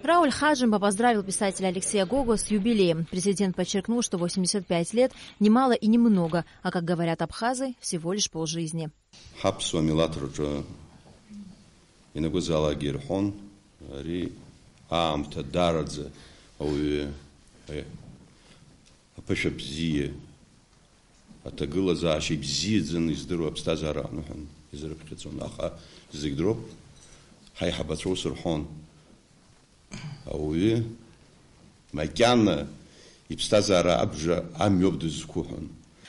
Рауль Хаджимба поздравил писателя Алексея Гогу с юбилеем. Президент подчеркнул, что 85 лет не мало и не много, а, как говорят абхазы, всего лишь полжизни.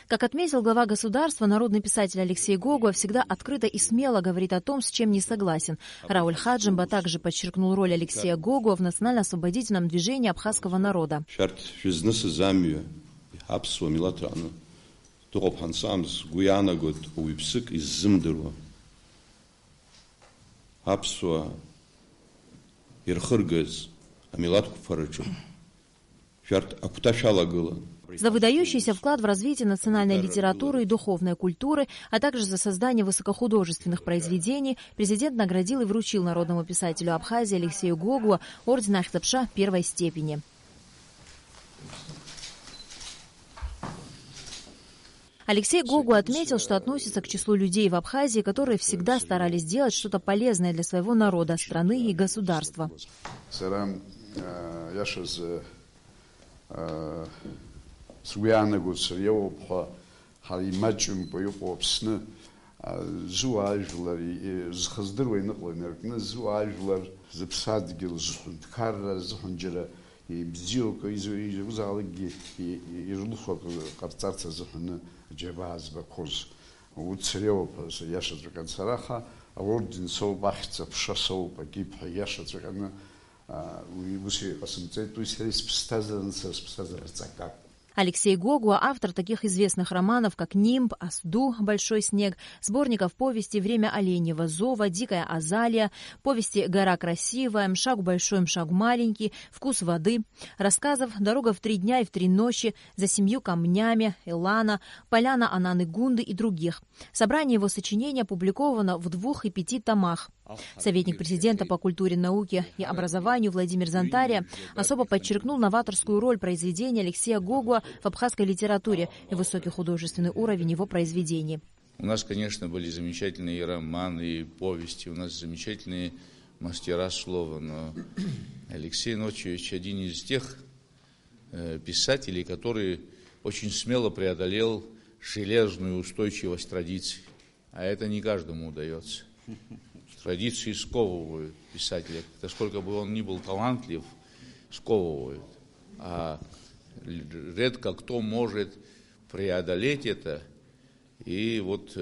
Как отметил глава государства, народный писатель Алексей Гогу всегда открыто и смело говорит о том, с чем не согласен. Рауль Хаджимба также подчеркнул роль Алексея Гогу в национально-освободительном движении абхазского народа. За выдающийся вклад в развитие национальной литературы и духовной культуры, а также за создание высокохудожественных произведений, президент наградил и вручил народному писателю Абхазии Алексею Гогу орден Ахтапша первой степени. Алексей Гогу отметил, что относится к числу людей в Абхазии, которые всегда старались делать что-то полезное для своего народа, страны и государства. Алексей Гогу – автор таких известных романов, как «Нимб», «Асду», «Большой снег», сборников повести «Время оленьего зова», «Дикая азалия», повести «Гора красивая», «Мшагу большой, мшагу маленький», «Вкус воды», рассказов «Дорога в 3 дня и в 3 ночи», «За 7 камнями», «Элана», «Поляна Ананы Гунды» и других. Собрание его сочинений опубликовано в 2 и 5 томах. Советник президента по культуре, науке и образованию Владимир Зантария особо подчеркнул новаторскую роль произведения Алексея Гогу в абхазской литературе и высокий художественный уровень его произведений. У нас, конечно, были замечательные романы, и повести, у нас замечательные мастера слова, но Алексей Ночевич один из тех писателей, который очень смело преодолел железную устойчивость традиций, а это не каждому удается. Традиции сковывают писателя, насколько бы он ни был талантлив, сковывают. А редко кто может преодолеть это и вот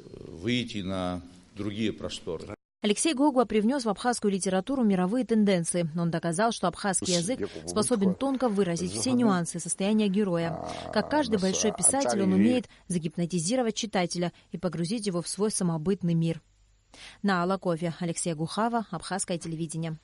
выйти на другие просторы. Алексей Гогу привнес в абхазскую литературу мировые тенденции. Он доказал, что абхазский язык способен тонко выразить все нюансы состояния героя. Как каждый большой писатель, он умеет загипнотизировать читателя и погрузить его в свой самобытный мир. На Алакове Алексея Гухава, Абхазское телевидение.